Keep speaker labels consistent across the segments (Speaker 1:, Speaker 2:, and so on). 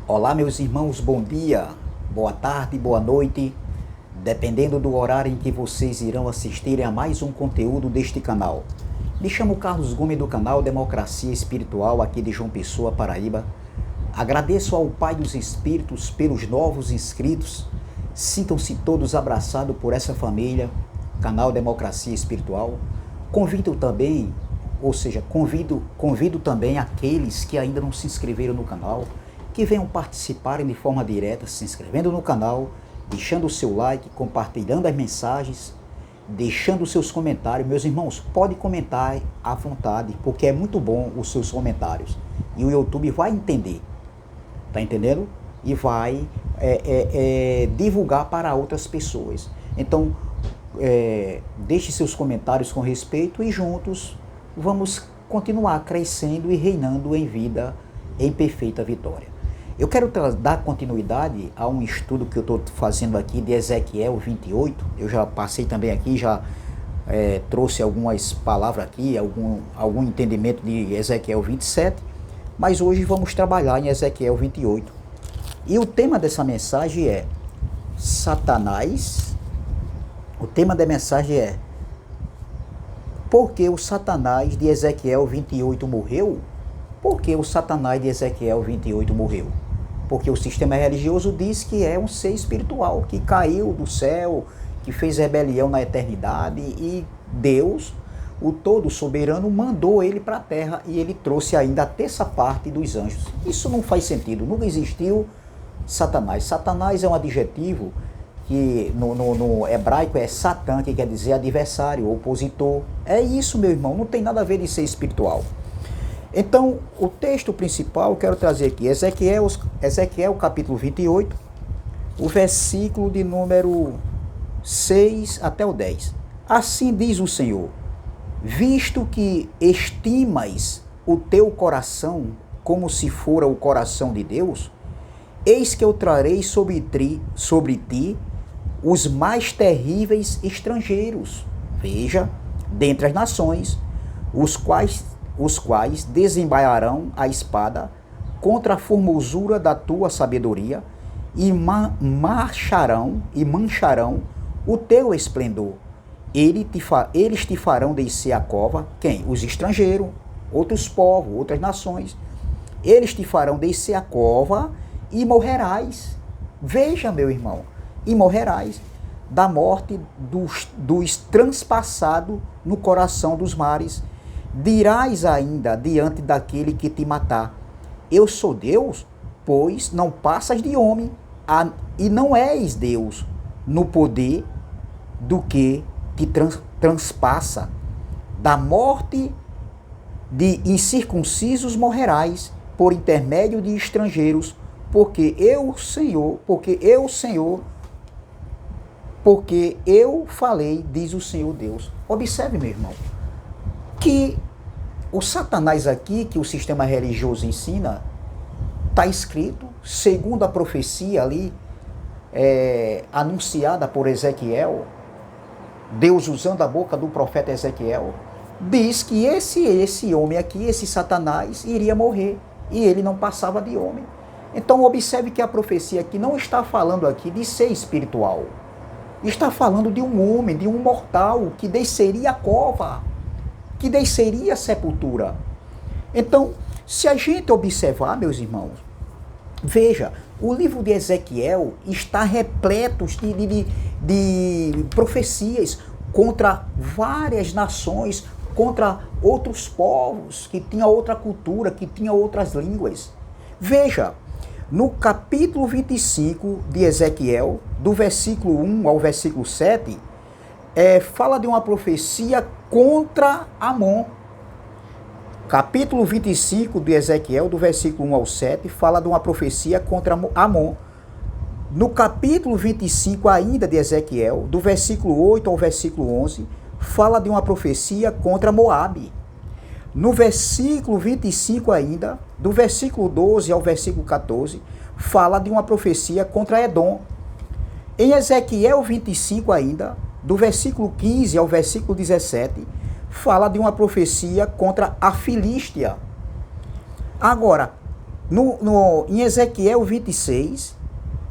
Speaker 1: Olá, meus irmãos, bom dia, boa tarde, boa noite, dependendo do horário em que vocês irão assistirem a mais um conteúdo deste canal. Me chamo Carlos Gomes do canal Democracia Espiritual aqui de João Pessoa, Paraíba. Agradeço ao Pai dos Espíritos pelos novos inscritos. Sintam-se todos abraçados por essa família, canal Democracia Espiritual. Convido também, convido também aqueles que ainda não se inscreveram no canal, que venham participarem de forma direta, se inscrevendo no canal, deixando o seu like, compartilhando as mensagens, deixando os seus comentários. Meus irmãos, pode comentar à vontade, porque é muito bom os seus comentários. E o YouTube vai entender, tá entendendo? E vai divulgar para outras pessoas. Então, deixe seus comentários com respeito e juntos vamos continuar crescendo e reinando em vida em perfeita vitória. Eu quero dar continuidade a um estudo que eu estou fazendo aqui de Ezequiel 28. Eu já passei também aqui, já trouxe algumas palavras aqui, algum entendimento de Ezequiel 27, mas hoje vamos trabalhar em Ezequiel 28. E o tema dessa mensagem é Satanás. O tema da mensagem é: por que o Satanás de Ezequiel 28 morreu? Por que o Satanás de Ezequiel 28 morreu? Porque o sistema religioso diz que é um ser espiritual, que caiu do céu, que fez rebelião na eternidade, e Deus, o todo soberano, mandou ele para a terra e ele trouxe ainda a terça parte dos anjos. Isso não faz sentido, nunca existiu Satanás. Satanás é um adjetivo que no hebraico é Satã, que quer dizer adversário, opositor. É isso, meu irmão, não tem nada a ver de ser espiritual. Então, o texto principal eu quero trazer aqui, Ezequiel capítulo 28, o versículo de número 6 até o 10. Assim diz o Senhor: visto que estimas o teu coração como se fora o coração de Deus, eis que eu trarei sobre ti os mais terríveis estrangeiros, veja, dentre as nações, os quais desembainharão a espada contra a formosura da tua sabedoria e mancharão o teu esplendor. Eles te farão descer a cova. Quem? Os estrangeiros, outros povos, outras nações. Eles te farão descer a cova e morrerás. Veja, meu irmão, e morrerás da morte dos transpassados no coração dos mares. Dirás ainda diante daquele que te matar: eu sou Deus, pois não passas de homem, e não és Deus no poder do que te transpassa. Da morte de incircuncisos morrerás, por intermédio de estrangeiros, porque eu falei, diz o Senhor Deus. Observe, meu irmão, que o Satanás aqui, que o sistema religioso ensina, está escrito, segundo a profecia ali, anunciada por Ezequiel, Deus usando a boca do profeta Ezequiel, diz que esse homem aqui, esse Satanás, iria morrer, e ele não passava de homem. Então observe que a profecia aqui não está falando aqui de ser espiritual, está falando de um homem, de um mortal, que desceria a cova, que desceria a sepultura. Então, se a gente observar, meus irmãos, veja, o livro de Ezequiel está repleto de profecias contra várias nações, contra outros povos que tinham outra cultura, que tinham outras línguas. Veja, no capítulo 25 de Ezequiel, do versículo 1 ao versículo 7, fala de uma profecia contra Amon. Capítulo 25 de Ezequiel, do versículo 1 ao 7, fala de uma profecia contra Amon. No capítulo 25 ainda de Ezequiel, do versículo 8 ao versículo 11, fala de uma profecia contra Moabe. No versículo 25 ainda, do versículo 12 ao versículo 14, fala de uma profecia contra Edom. Em Ezequiel 25 ainda, do versículo 15 ao versículo 17, fala de uma profecia contra a Filístia. Agora, Em Ezequiel 26,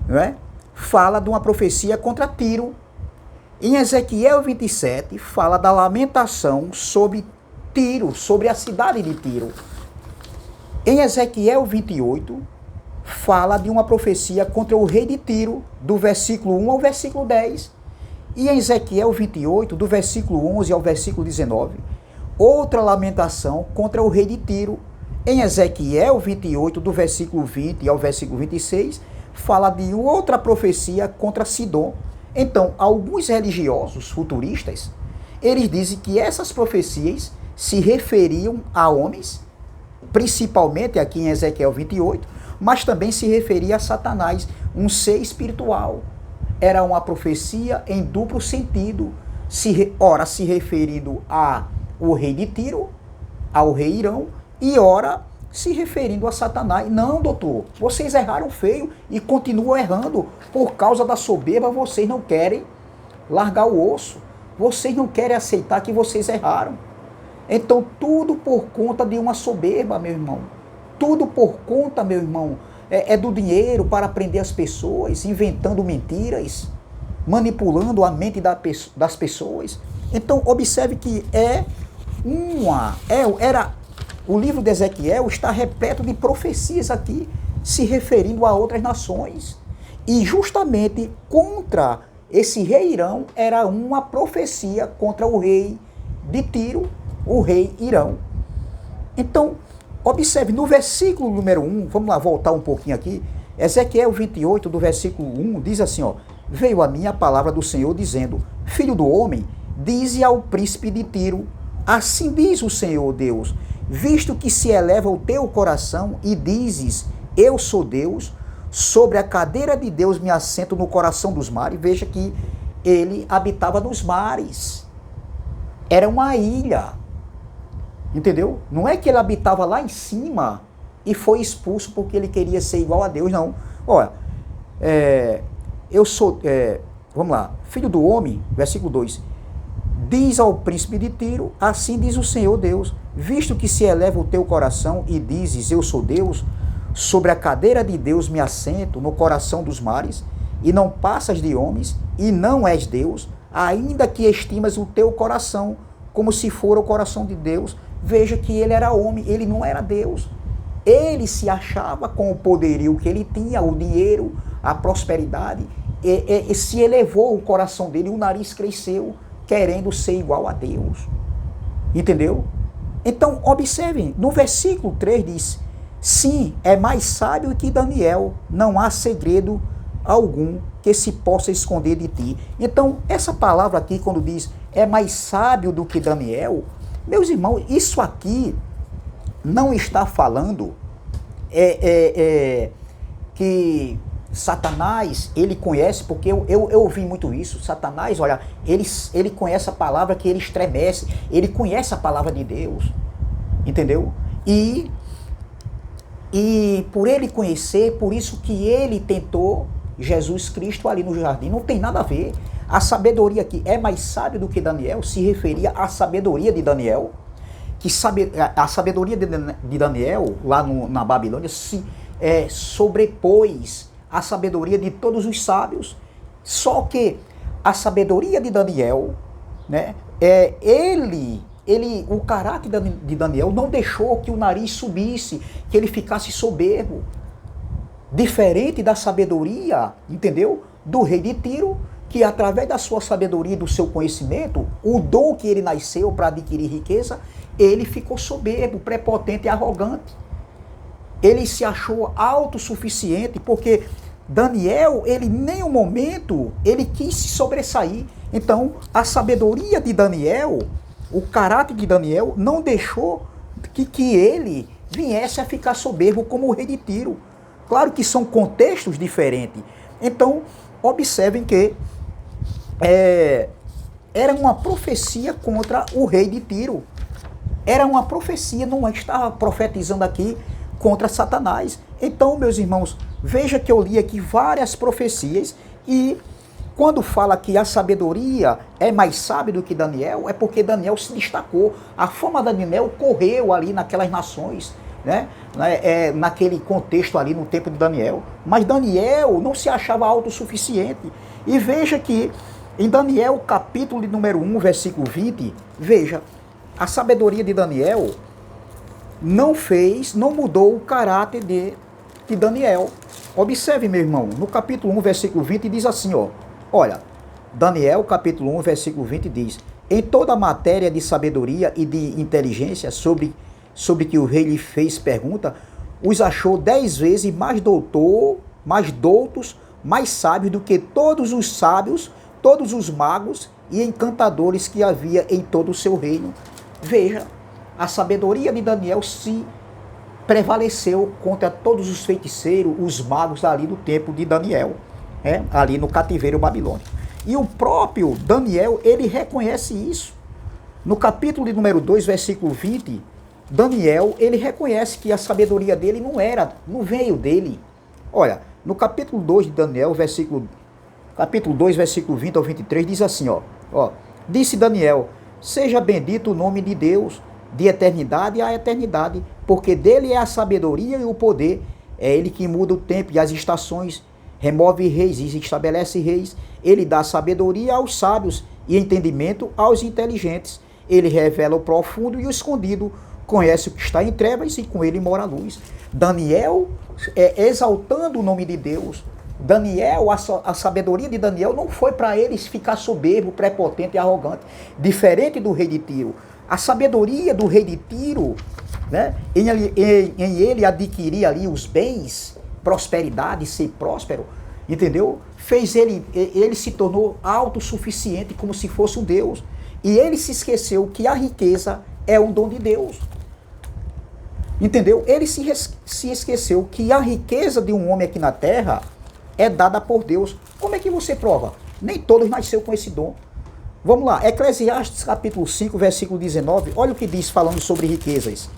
Speaker 1: não é? Fala de uma profecia contra Tiro. Em Ezequiel 27, fala da lamentação sobre Tiro, sobre a cidade de Tiro. Em Ezequiel 28, fala de uma profecia contra o rei de Tiro, do versículo 1 ao versículo 10. E em Ezequiel 28, do versículo 11 ao versículo 19, outra lamentação contra o rei de Tiro. Em Ezequiel 28, do versículo 20 ao versículo 26, fala de outra profecia contra Sidom. Então, alguns religiosos futuristas, eles dizem que essas profecias se referiam a homens, principalmente aqui em Ezequiel 28, mas também se referia a Satanás, um ser espiritual. Era uma profecia em duplo sentido, ora se referindo ao rei de Tiro, ao rei Irão, e ora se referindo a Satanás. Não, doutor, vocês erraram feio e continuam errando. Por causa da soberba, vocês não querem largar o osso. Vocês não querem aceitar que vocês erraram. Então, tudo por conta de uma soberba, meu irmão. Tudo por conta, meu irmão, é do dinheiro para prender as pessoas, inventando mentiras, manipulando a mente das pessoas. Então, observe que o livro de Ezequiel está repleto de profecias aqui, se referindo a outras nações. E justamente contra esse rei Irão era uma profecia contra o rei de Tiro, o rei Irão. Então, observe, no versículo número 1, vamos lá voltar um pouquinho aqui, Ezequiel 28, do versículo 1, diz assim, ó: veio a mim a palavra do Senhor, dizendo, filho do homem, dize ao príncipe de Tiro, assim diz o Senhor Deus, visto que se eleva o teu coração e dizes, eu sou Deus, sobre a cadeira de Deus me assento no coração dos mares. Veja que ele habitava nos mares, era uma ilha, entendeu? Não é que ele habitava lá em cima e foi expulso porque ele queria ser igual a Deus, não. Olha, vamos lá, filho do homem, versículo 2, diz ao príncipe de Tiro, assim diz o Senhor Deus, visto que se eleva o teu coração e dizes, eu sou Deus, sobre a cadeira de Deus me assento no coração dos mares, e não passas de homens, e não és Deus, ainda que estimas o teu coração, como se for o coração de Deus. Veja que ele era homem, ele não era Deus. Ele se achava com o poderio que ele tinha, o dinheiro, a prosperidade, e se elevou o coração dele, o nariz cresceu, querendo ser igual a Deus. Entendeu? Então, observem, no versículo 3 diz, sim, é mais sábio que Daniel, não há segredo algum que se possa esconder de ti. Então, essa palavra aqui, quando diz, é mais sábio do que Daniel, meus irmãos, isso aqui não está falando que Satanás, ele conhece, porque eu ouvi muito isso, Satanás, olha, ele conhece a palavra que ele estremece, ele conhece a palavra de Deus, entendeu? E por ele conhecer, por isso que ele tentou Jesus Cristo ali no jardim, não tem nada a ver. A sabedoria aqui é mais sábio do que Daniel, se referia à sabedoria de Daniel, que a sabedoria de Daniel, lá na Babilônia, se sobrepôs à sabedoria de todos os sábios. Só que a sabedoria de Daniel, né, o caráter de Daniel não deixou que o nariz subisse, que ele ficasse soberbo. Diferente da sabedoria, entendeu? Do rei de Tiro, que através da sua sabedoria e do seu conhecimento, o dom que ele nasceu para adquirir riqueza, ele ficou soberbo, prepotente e arrogante. Ele se achou autossuficiente, porque Daniel, ele em nenhum momento, ele quis se sobressair. Então, a sabedoria de Daniel, o caráter de Daniel, não deixou que ele viesse a ficar soberbo como o rei de Tiro. Claro que são contextos diferentes. Então, observem que era uma profecia contra o rei de Tiro. Era uma profecia, não estava profetizando aqui contra Satanás. Então, meus irmãos, veja que eu li aqui várias profecias e quando fala que a sabedoria é mais sábia do que Daniel, é porque Daniel se destacou. A fama de Daniel correu ali naquelas nações, né? Naquele contexto ali no tempo de Daniel. Mas Daniel não se achava autossuficiente. E veja que em Daniel, capítulo de número 1, versículo 20, veja, a sabedoria de Daniel não mudou o caráter de Daniel. Observe, meu irmão, no capítulo 1, versículo 20, diz assim, ó, olha, Daniel, capítulo 1, versículo 20, diz, em toda a matéria de sabedoria e de inteligência sobre que o rei lhe fez pergunta, os achou 10 vezes mais doutos, mais sábios do que todos os sábios, todos os magos e encantadores que havia em todo o seu reino. Veja, a sabedoria de Daniel se prevaleceu contra todos os feiticeiros, os magos ali do tempo de Daniel, ali no cativeiro babilônico. E o próprio Daniel, ele reconhece isso. No capítulo de número 2, versículo 20, Daniel, ele reconhece que a sabedoria dele não veio dele. Olha, no capítulo 2 de Daniel, capítulo 2, versículo 20 ao 23, diz assim, ó, disse Daniel, seja bendito o nome de Deus, de eternidade a eternidade, porque dele é a sabedoria e o poder, é ele que muda o tempo e as estações, remove reis e estabelece reis, ele dá sabedoria aos sábios e entendimento aos inteligentes, ele revela o profundo e o escondido, conhece o que está em trevas e com ele mora a luz. Daniel, exaltando o nome de Deus, Daniel, a sabedoria de Daniel não foi para eles ficar soberbo, prepotente e arrogante, diferente do rei de Tiro. A sabedoria do rei de Tiro, né, em ele adquirir ali os bens, prosperidade, ser próspero, entendeu? Fez ele se tornou autossuficiente como se fosse um Deus. E ele se esqueceu que a riqueza é um dom de Deus. Entendeu? Ele se esqueceu que a riqueza de um homem aqui na terra é dada por Deus. Como é que você prova? Nem todos nasceram com esse dom. Vamos lá, Eclesiastes capítulo 5, versículo 19, olha o que diz falando sobre riquezas.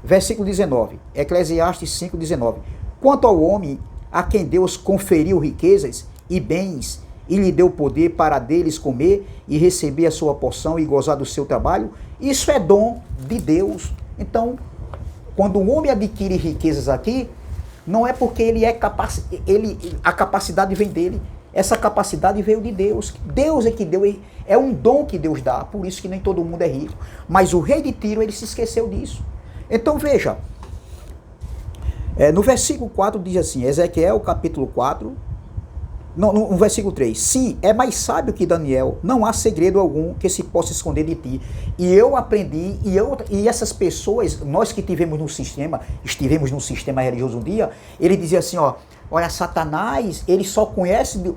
Speaker 1: Versículo 19, Eclesiastes 5, 19. Quanto ao homem a quem Deus conferiu riquezas e bens e lhe deu poder para deles comer e receber a sua porção e gozar do seu trabalho, isso é dom de Deus. Então, quando um homem adquire riquezas aqui, não é porque ele é capaz, a capacidade vem dele. Essa capacidade veio de Deus. Deus é que deu, é um dom que Deus dá, por isso que nem todo mundo é rico. Mas o rei de Tiro, ele se esqueceu disso. Então veja, no versículo 4 diz assim, Ezequiel capítulo 4, no versículo 3, sim, é mais sábio que Daniel, não há segredo algum que se possa esconder de ti. E eu aprendi, e essas pessoas, nós que estivemos no sistema religioso um dia, ele dizia assim, olha, Satanás, ele só conhece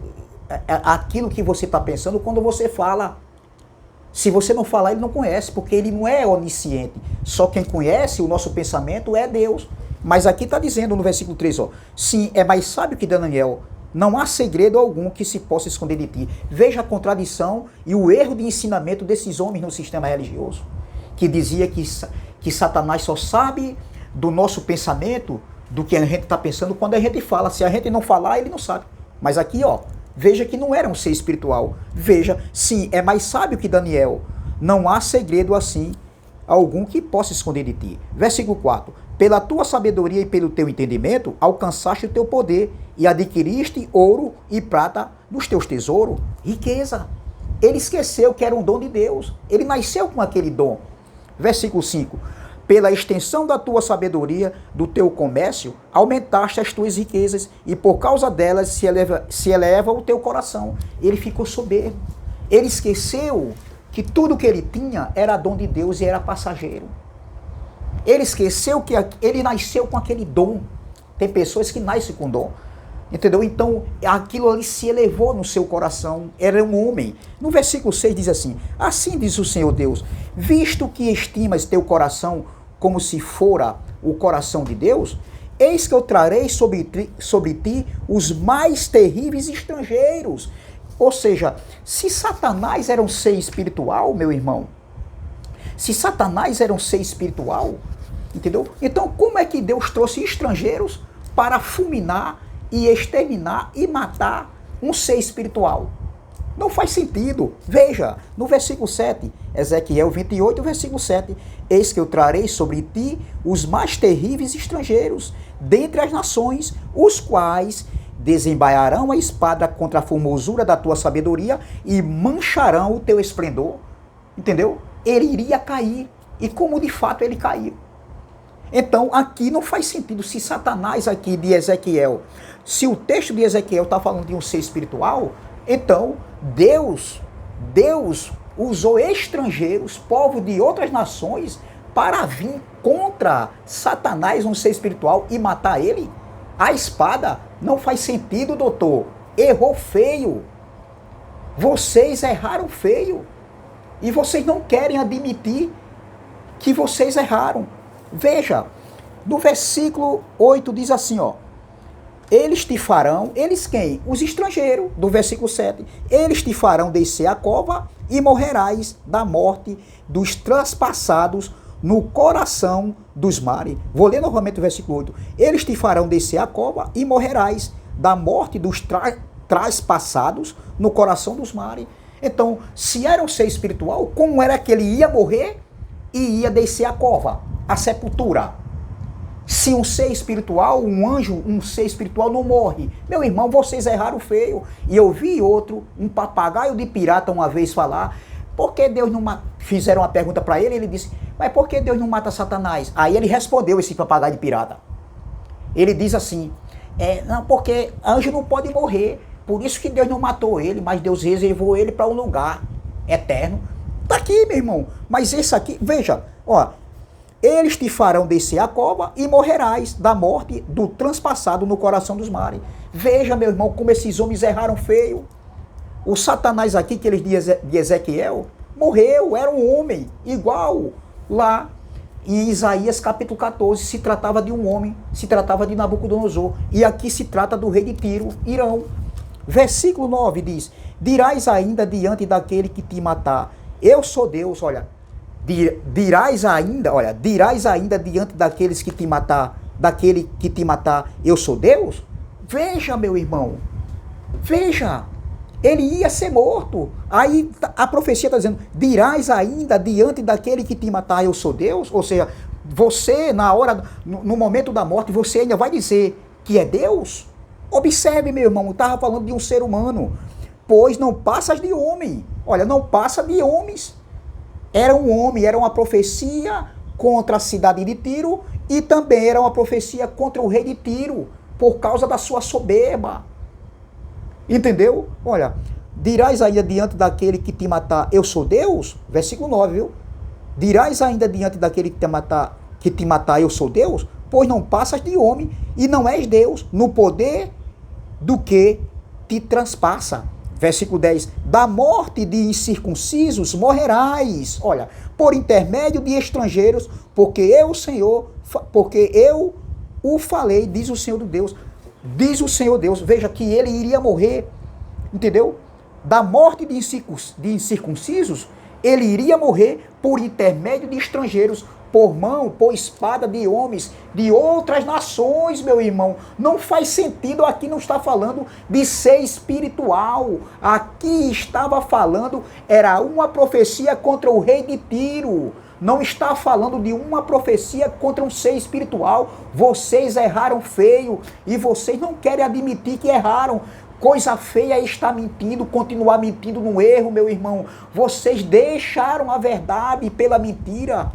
Speaker 1: aquilo que você está pensando quando você fala. Se você não falar, ele não conhece, porque ele não é onisciente. Só quem conhece o nosso pensamento é Deus. Mas aqui está dizendo no versículo 3, sim, é mais sábio que Daniel, não há segredo algum que se possa esconder de ti. Veja a contradição e o erro de ensinamento desses homens no sistema religioso, que dizia que Satanás só sabe do nosso pensamento, do que a gente está pensando quando a gente fala. Se a gente não falar, ele não sabe. Mas aqui, veja que não era um ser espiritual. Veja, sim, é mais sábio que Daniel. Não há segredo assim algum que possa esconder de ti. Versículo 4. Pela tua sabedoria e pelo teu entendimento, alcançaste o teu poder e adquiriste ouro e prata nos teus tesouros. Riqueza. Ele esqueceu que era um dom de Deus. Ele nasceu com aquele dom. Versículo 5. Pela extensão da tua sabedoria, do teu comércio, aumentaste as tuas riquezas e por causa delas se eleva o teu coração. Ele ficou soberbo. Ele esqueceu que tudo que ele tinha era dom de Deus e era passageiro. Ele esqueceu que ele nasceu com aquele dom. Tem pessoas que nascem com dom. Entendeu? Então, aquilo ali se elevou no seu coração. Era um homem. No versículo 6 diz assim, assim diz o Senhor Deus, visto que estimas teu coração como se fora o coração de Deus, eis que eu trarei sobre ti os mais terríveis estrangeiros. Ou seja, se Satanás era um ser espiritual, meu irmão, se Satanás era um ser espiritual, entendeu? Então, como é que Deus trouxe estrangeiros para fulminar e exterminar e matar um ser espiritual? Não faz sentido. Veja, no versículo 7, Ezequiel 28, versículo 7. Eis que eu trarei sobre ti os mais terríveis estrangeiros, dentre as nações, os quais desembaiarão a espada contra a formosura da tua sabedoria e mancharão o teu esplendor. Entendeu? Ele iria cair. E como de fato ele caiu. Então, aqui não faz sentido se Satanás aqui de Ezequiel, se o texto de Ezequiel está falando de um ser espiritual, então Deus usou estrangeiros, povos de outras nações, para vir contra Satanás, um ser espiritual, e matar ele? A espada não faz sentido, doutor. Errou feio. Vocês erraram feio. E vocês não querem admitir que vocês erraram. Veja, no versículo 8 diz assim, ó. Eles te farão, eles quem? Os estrangeiros, do versículo 7. Eles te farão descer a cova e morrerás da morte dos transpassados no coração dos mares. Vou ler novamente o versículo 8. Eles te farão descer a cova e morrerás da morte dos transpassados no coração dos mares. Então, se era um ser espiritual, como era que ele ia morrer e ia descer a cova, a sepultura? Se um ser espiritual, um anjo, um ser espiritual não morre. Meu irmão, vocês erraram feio. E eu vi outro, um papagaio de pirata uma vez falar, por que Deus não mata? Fizeram uma pergunta para ele, ele disse, mas por que Deus não mata Satanás? Aí ele respondeu, esse papagaio de pirata. Ele diz assim, não, porque anjo não pode morrer, por isso que Deus não matou ele, mas Deus reservou ele para um lugar eterno. Tá aqui, meu irmão. Mas esse aqui, veja, ó, eles te farão descer a cova e morrerás da morte do transpassado no coração dos mares. Veja, meu irmão, como esses homens erraram feio. O Satanás aqui, que eles de Ezequiel, morreu, era um homem, igual lá em Isaías capítulo 14, se tratava de um homem, se tratava de Nabucodonosor. E aqui se trata do rei de Tiro, Irão. Versículo 9 diz, dirás ainda diante daquele que te matar, eu sou Deus, olha, dirás ainda diante daqueles que te matar, daquele que te matar, eu sou Deus? Veja, meu irmão, veja, ele ia ser morto. Aí a profecia está dizendo, dirás ainda diante daquele que te matar, eu sou Deus? Ou seja, você na hora, no momento da morte, você ainda vai dizer que é Deus? Observe, meu irmão, estava falando de um ser humano, pois não passas de homem. Olha, não passa de homens. Era um homem, era uma profecia contra a cidade de Tiro e também era uma profecia contra o rei de Tiro, por causa da sua soberba. Entendeu? Olha, dirás ainda diante daquele que te matar, eu sou Deus? Versículo 9, viu? Dirás ainda diante daquele que te matar, eu sou Deus? Pois não passas de homem e não és Deus, no poder do que te transpassa. Versículo 10, da morte de incircuncisos morrerás, olha, por intermédio de estrangeiros, porque eu o falei, diz o Senhor Deus, veja que ele iria morrer, entendeu? Da morte de incircuncisos, ele iria morrer por intermédio de estrangeiros, por espada de homens de outras nações, meu irmão. Não faz sentido, aqui não está falando de ser espiritual. Aqui estava falando, era uma profecia contra o rei de Tiro. Não está falando de uma profecia contra um ser espiritual. Vocês erraram feio e vocês não querem admitir que erraram. Coisa feia é estar mentindo, continuar mentindo no erro, meu irmão. Vocês deixaram a verdade pela mentira.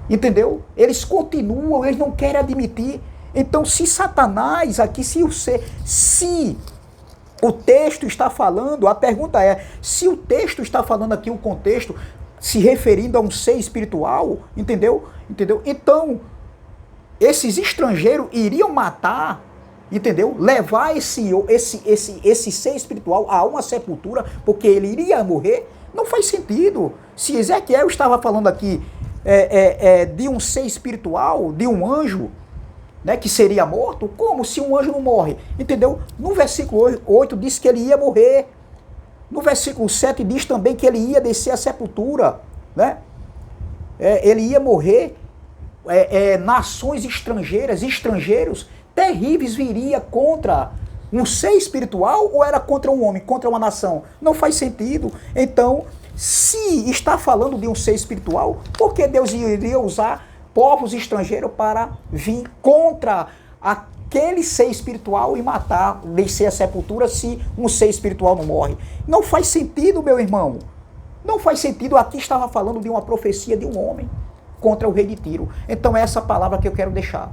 Speaker 1: Entendeu? Eles continuam, eles não querem admitir. Então, se Satanás aqui, se o texto está falando, a pergunta é, se o texto está falando aqui, o contexto, se referindo a um ser espiritual, entendeu? Então, esses estrangeiros iriam matar, entendeu? Levar esse ser espiritual a uma sepultura, porque ele iria morrer. Não faz sentido. Se Ezequiel estava falando aqui de um ser espiritual, de um anjo, né, que seria morto, como se um anjo não morre? Entendeu? No versículo 8 diz que ele ia morrer. No versículo 7 diz também que ele ia descer a sepultura, né? Ele ia morrer, nações estrangeiros terríveis viria contra Um ser espiritual ou era contra um homem, contra uma nação? Não faz sentido. Então, se está falando de um ser espiritual, por que Deus iria usar povos estrangeiros para vir contra aquele ser espiritual e matar, descer a sepultura se um ser espiritual não morre? Não faz sentido, meu irmão. Não faz sentido. Aqui estava falando de uma profecia de um homem contra o rei de Tiro. Então é essa palavra que eu quero deixar.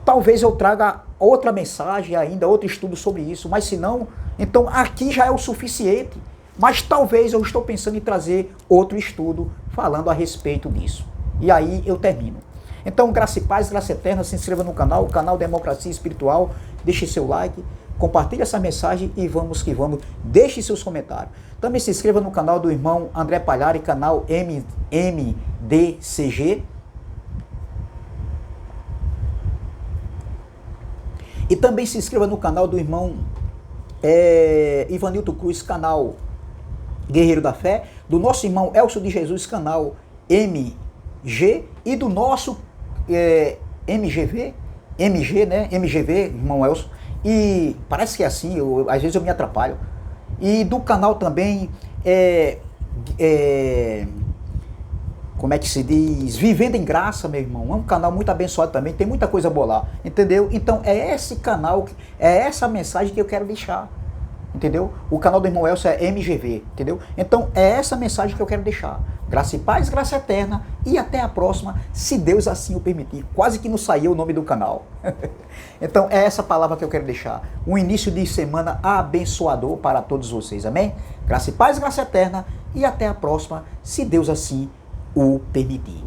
Speaker 1: Talvez eu traga outra mensagem ainda, outro estudo sobre isso, mas se não, então aqui já é o suficiente. Mas talvez eu estou pensando em trazer outro estudo falando a respeito disso. E aí eu termino. Então, graça e paz, graça eterna, se inscreva no canal, o canal Democracia Espiritual, deixe seu like, compartilhe essa mensagem e vamos que vamos, deixe seus comentários. Também se inscreva no canal do irmão André Palhari, canal MDCG. E também se inscreva no canal do irmão Ivanilton Cruz, canal Guerreiro da Fé, do nosso irmão Elcio de Jesus, canal MG, e do nosso MG, né? MGV, irmão Elcio, e parece que é assim, às vezes eu me atrapalho. E do canal também, como é que se diz? Vivendo em Graça, meu irmão. É um canal muito abençoado também, tem muita coisa boa lá, entendeu? Então é esse canal, é essa mensagem que eu quero deixar, entendeu? O canal do irmão Elcio é MGV, entendeu? Então é essa mensagem que eu quero deixar. Graça e paz, graça eterna, e até a próxima, se Deus assim o permitir. Quase que não saiu o nome do canal. Então é essa palavra que eu quero deixar. Um início de semana abençoador para todos vocês, amém? Graça e paz, graça eterna, e até a próxima, se Deus assim o permitir.